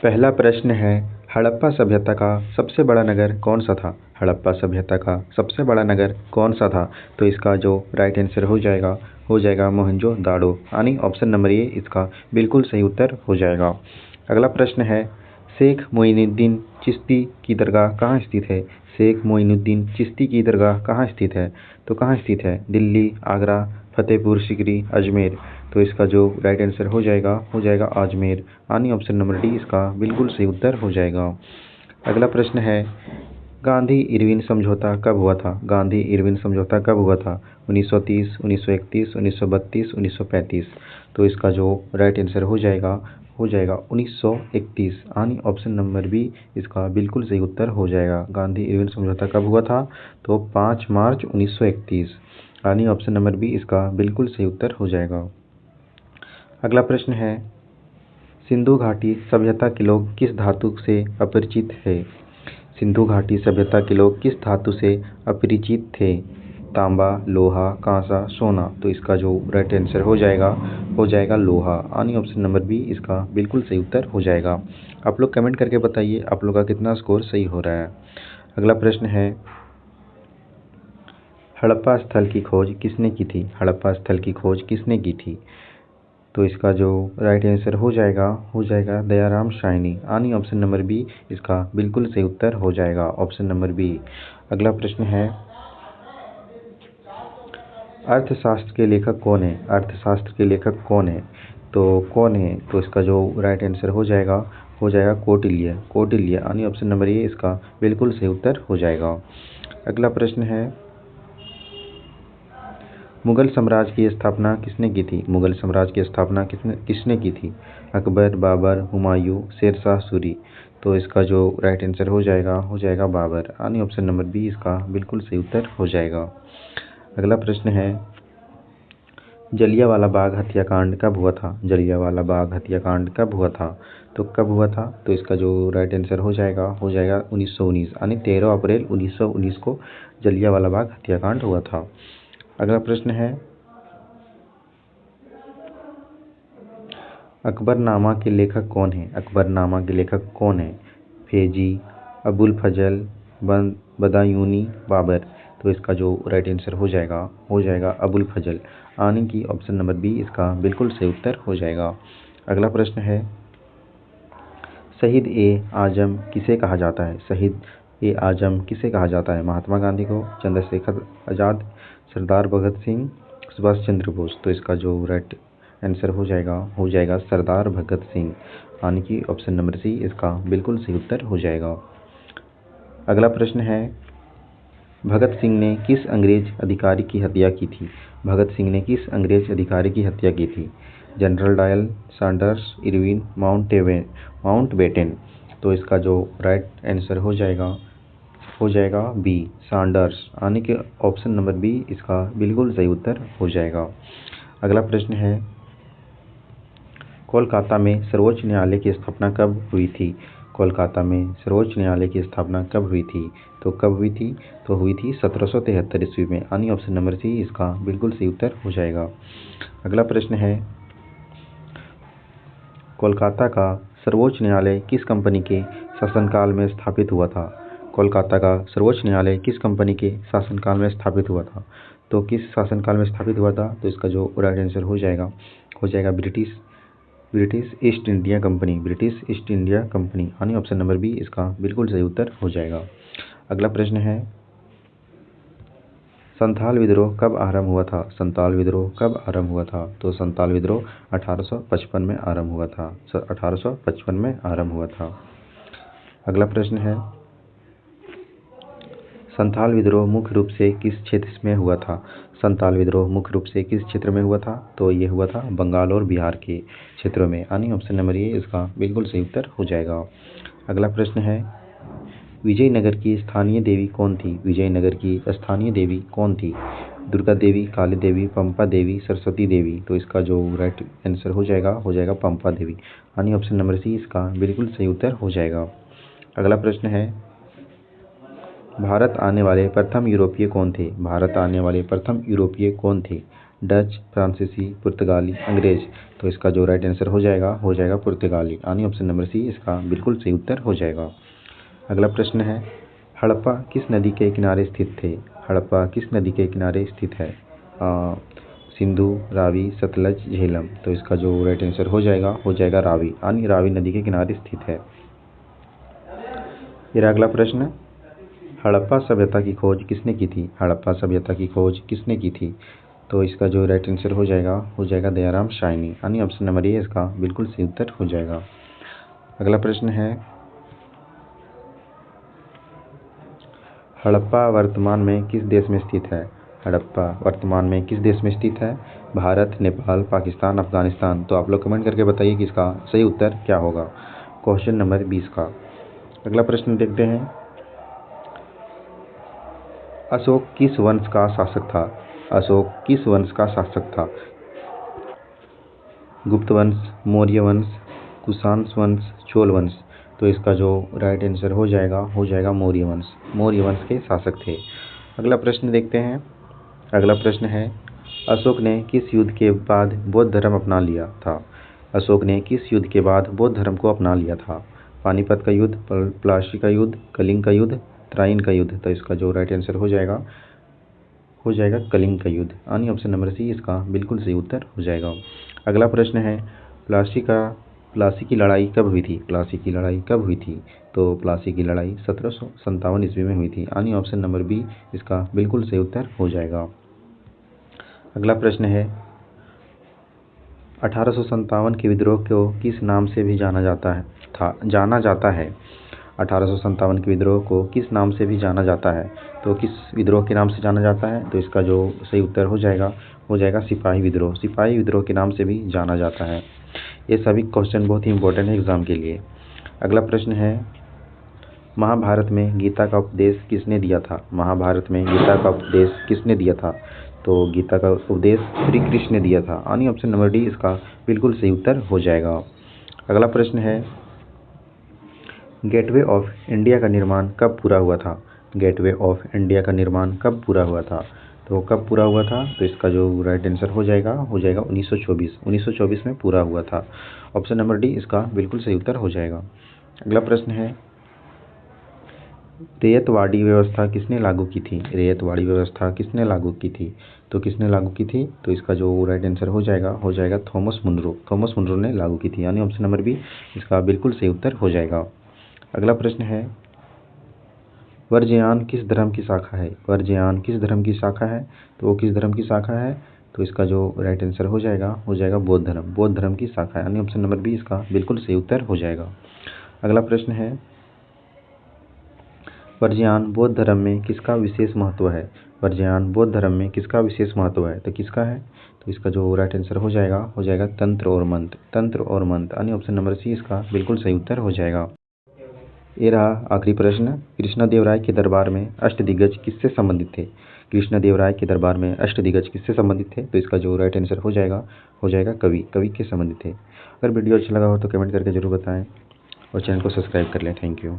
पहला प्रश्न है, हड़प्पा सभ्यता का सबसे बड़ा नगर कौन सा था? हड़प्पा सभ्यता का सबसे बड़ा नगर कौन सा था? तो इसका जो राइट आंसर हो जाएगा मोहनजोदाड़ो, यानी ऑप्शन नंबर ए इसका बिल्कुल सही उत्तर हो जाएगा। अगला प्रश्न है, शेख मोइनुद्दीन चिश्ती की दरगाह कहाँ स्थित है? शेख मोइनुद्दीन चिश्ती की दरगाह कहाँ स्थित है? तो कहाँ स्थित है? दिल्ली, आगरा, फतेहपुर सीकरी, अजमेर। तो इसका जो राइट आंसर हो जाएगा अजमेर, यानी ऑप्शन नंबर डी इसका बिल्कुल सही उत्तर हो जाएगा। अगला प्रश्न है, गांधी इरविन समझौता कब हुआ था? गांधी इरविन समझौता कब हुआ था? 1930, 1931, 1932, 1935। तो इसका जो राइट आंसर हो जाएगा 1931, यानी ऑप्शन नंबर बी इसका बिल्कुल सही उत्तर हो जाएगा। गांधी इरविन समझौता कब हुआ था? तो 5 मार्च 1931, यानी ऑप्शन नंबर बी इसका बिल्कुल सही उत्तर हो जाएगा। अगला प्रश्न है, सिंधु घाटी सभ्यता के लोग किस धातु से अपरिचित है? सिंधु घाटी सभ्यता के लोग किस धातु से अपरिचित थे? तांबा, लोहा, कांसा, सोना। तो इसका जो राइट आंसर हो जाएगा लोहा, यानी ऑप्शन नंबर बी इसका बिल्कुल सही उत्तर हो जाएगा। आप लोग कमेंट करके बताइए आप लोग का कितना स्कोर सही हो रहा है। अगला प्रश्न है, हड़प्पा स्थल की खोज किसने की थी? हड़प्पा स्थल की खोज किसने की थी? तो इसका जो राइट आंसर हो जाएगा दयाराम साहनी, यानी ऑप्शन नंबर बी इसका बिल्कुल सही उत्तर हो जाएगा, ऑप्शन नंबर बी। अगला प्रश्न है, अर्थशास्त्र के लेखक कौन है? अर्थशास्त्र के लेखक कौन है? तो इसका जो राइट आंसर हो जाएगा कौटिल्य, यानी ऑप्शन नंबर ए इसका बिल्कुल सही उत्तर हो जाएगा। अगला प्रश्न है, मुगल साम्राज्य की स्थापना किसने की थी? मुगल साम्राज्य की स्थापना किसने की थी? अकबर, बाबर, हुमायूं, शेरशाह सूरी। तो इसका जो राइट आंसर हो जाएगा बाबर, यानी ऑप्शन नंबर बी इसका बिल्कुल सही उत्तर हो जाएगा। अगला प्रश्न है, जलियांवाला बाग हत्याकांड कब हुआ था? जलियांवाला बाग हत्याकांड कब हुआ था? तो कब हुआ था? तो इसका जो राइट आंसर हो जाएगा 1919, यानी 13 अप्रैल 1919 को जलियांवाला बाग हत्याकांड हुआ था। अगला प्रश्न है, अकबरनामा के लेखक कौन है? अकबरनामा के लेखक कौन है? फेजी, अबुल फजल, बदायूनी, बाबर। तो इसका जो राइट आंसर हो जाएगा अबुल फजल, यानी कि ऑप्शन नंबर बी इसका बिल्कुल सही उत्तर हो जाएगा। अगला प्रश्न है, शहीद ए आजम किसे कहा जाता है? शहीद ए आजम किसे कहा जाता है? महात्मा गांधी को, चंद्रशेखर आजाद, सरदार भगत सिंह, सुभाष चंद्र बोस। तो इसका जो राइट आंसर हो जाएगा सरदार भगत सिंह, यानी कि ऑप्शन नंबर सी इसका बिल्कुल सही उत्तर हो जाएगा। अगला प्रश्न है, भगत सिंह ने किस अंग्रेज अधिकारी की हत्या की थी? भगत सिंह ने किस अंग्रेज अधिकारी की हत्या की थी? General dial, Sanders, Irwin, Mountbatten. तो इसका जो राइट आंसर हो जाएगा बी सैंडर्स, यानी कि ऑप्शन नंबर बी इसका बिल्कुल सही उत्तर हो जाएगा। अगला प्रश्न है, कोलकाता में सर्वोच्च न्यायालय की स्थापना कब हुई थी? कोलकाता में सर्वोच्च न्यायालय की स्थापना कब हुई थी? तो कब हुई थी? तो हुई थी 1773 ईस्वी में, यानी ऑप्शन नंबर सी इसका बिल्कुल सही उत्तर हो जाएगा। अगला प्रश्न है, कोलकाता का सर्वोच्च न्यायालय किस कंपनी के शासनकाल में स्थापित हुआ था? कोलकाता का सर्वोच्च न्यायालय किस कंपनी के शासनकाल में स्थापित हुआ था? तो किस शासनकाल में स्थापित हुआ था? तो इसका जो राइट आंसर हो जाएगा ब्रिटिश ईस्ट इंडिया कंपनी, यानी ऑप्शन नंबर बी इसका बिल्कुल सही उत्तर हो जाएगा। अगला प्रश्न है, संथाल विद्रोह कब आरंभ हुआ था? संथाल विद्रोह कब आरंभ हुआ था? तो संथाल विद्रोह 1855 में आरंभ हुआ था, 1855 में आरंभ हुआ था। अगला प्रश्न है, संथाल विद्रोह मुख्य रूप से किस क्षेत्र में हुआ था? संथाल विद्रोह मुख्य रूप से किस क्षेत्र में हुआ था? तो ये हुआ था बंगाल और बिहार के क्षेत्रों में, यानी ऑप्शन नंबर ए इसका बिल्कुल सही उत्तर हो जाएगा। अगला प्रश्न है, विजयनगर की स्थानीय देवी कौन थी? विजयनगर की स्थानीय देवी कौन थी? दुर्गा देवी, काली देवी, पंपा देवी, सरस्वती देवी। तो इसका जो राइट आंसर हो जाएगा पंपा देवी, यानी ऑप्शन नंबर सी इसका बिल्कुल सही उत्तर हो जाएगा। अगला प्रश्न है, भारत आने वाले प्रथम यूरोपीय कौन थे? भारत आने वाले प्रथम यूरोपीय कौन थे? डच, फ्रांसीसी, पुर्तगाली, अंग्रेज। तो इसका जो राइट आंसर हो जाएगा पुर्तगाली, यानी ऑप्शन नंबर सी इसका बिल्कुल सही उत्तर हो जाएगा। अगला प्रश्न है, हड़प्पा किस नदी के किनारे स्थित थे? हड़प्पा किस नदी के किनारे स्थित है? सिंधु, रावी, सतलज, झेलम। तो इसका जो राइट आंसर हो जाएगा रावी, यानी रावी नदी के किनारे स्थित है। फिर अगला प्रश्न, हड़प्पा सभ्यता की खोज किसने की थी? हड़प्पा सभ्यता की खोज किसने की थी? तो इसका जो राइट आंसर हो जाएगा दयाराम शायनी, यानी ऑप्शन नंबर ए इसका बिल्कुल सही उत्तर हो जाएगा। अगला प्रश्न है, हड़प्पा वर्तमान में किस देश में स्थित है? हड़प्पा वर्तमान में किस देश में स्थित है? भारत, नेपाल, पाकिस्तान, अफगानिस्तान। तो आप लोग कमेंट करके बताइए कि इसका सही उत्तर क्या होगा क्वेश्चन नंबर 20 का। अगला प्रश्न देखते हैं, अशोक किस वंश का शासक था? अशोक किस वंश का शासक था? गुप्त वंश, मौर्य वंश, कुषाण वंश, चोल वंश। तो इसका जो राइट आंसर हो जाएगा मौर्य वंश। मौर्य वंश के शासक थे। अगला प्रश्न देखते हैं। अगला प्रश्न है, अशोक ने किस युद्ध के बाद बौद्ध धर्म अपना लिया था? अशोक ने किस युद्ध के बाद बौद्ध धर्म को अपना लिया था? पानीपत का युद्ध, प्लासी का युद्ध, कलिंग का युद्ध, तराइन का युद्ध। तो इसका जो राइट आंसर हो जाएगा कलिंग का युद्ध, यानी ऑप्शन नंबर सी इसका बिल्कुल सही उत्तर हो जाएगा। अगला प्रश्न है, प्लासी की लड़ाई कब हुई थी? प्लासी की लड़ाई कब हुई थी? तो प्लासी की लड़ाई 1757 ईस्वी में हुई थी, यानी ऑप्शन नंबर बी इसका बिल्कुल सही उत्तर हो जाएगा। अगला प्रश्न है, 1857 के विद्रोह को किस नाम से भी जाना जाता है? 1857 के विद्रोह को किस नाम से भी जाना जाता है? तो किस विद्रोह के नाम से जाना जाता है? तो इसका जो सही उत्तर हो जाएगा सिपाही विद्रोह। सिपाही विद्रोह के नाम से भी जाना जाता है। ये सभी क्वेश्चन बहुत ही इंपॉर्टेंट है एग्जाम के लिए। अगला प्रश्न है, महाभारत में गीता का उपदेश किसने दिया था? महाभारत में गीता का उपदेश किसने दिया था? तो गीता का उपदेश श्री कृष्ण ने दिया था, यानी ऑप्शन नंबर डी इसका बिल्कुल सही उत्तर हो जाएगा। अगला प्रश्न है, गेटवे ऑफ इंडिया का निर्माण कब पूरा हुआ था? गेटवे ऑफ इंडिया का निर्माण कब पूरा हुआ था? तो कब पूरा हुआ था? तो इसका जो राइट आंसर हो जाएगा 1924 में पूरा हुआ था। ऑप्शन नंबर डी इसका बिल्कुल सही उत्तर हो जाएगा। अगला प्रश्न है, रैयतवाड़ी व्यवस्था किसने लागू की थी? रैयतवाड़ी व्यवस्था किसने लागू की थी? तो किसने लागू की थी? तो इसका जो राइट आंसर हो जाएगा थॉमस मुनरो ने लागू की थी, यानी ऑप्शन नंबर बी इसका बिल्कुल सही उत्तर हो जाएगा। अगला प्रश्न है, वर्जयान किस धर्म की शाखा है? वर्जयान किस धर्म की शाखा है? तो वो किस धर्म की शाखा है? तो इसका जो राइट आंसर हो जाएगा बौद्ध धर्म की शाखा है, यानी ऑप्शन नंबर बी इसका बिल्कुल सही उत्तर हो जाएगा। अगला प्रश्न है, वर्जयान बौद्ध धर्म में किसका विशेष महत्व है? वर्जयान बौद्ध धर्म में किसका विशेष महत्व है? तो किसका है? तो इसका जो राइट आंसर हो जाएगा तंत्र और मंत्र, यानी ऑप्शन नंबर सी इसका बिल्कुल सही उत्तर हो जाएगा। ये रहा आखिरी प्रश्न, कृष्णदेवराय के दरबार में अष्टदिग्गज किससे संबंधित थे? कृष्णदेवराय के दरबार में अष्टदिग्गज किससे संबंधित थे? तो इसका जो राइट आंसर हो जाएगा कवि के संबंधित थे। अगर वीडियो अच्छा लगा हो तो कमेंट करके जरूर बताएं और चैनल को सब्सक्राइब कर लें। Thank you.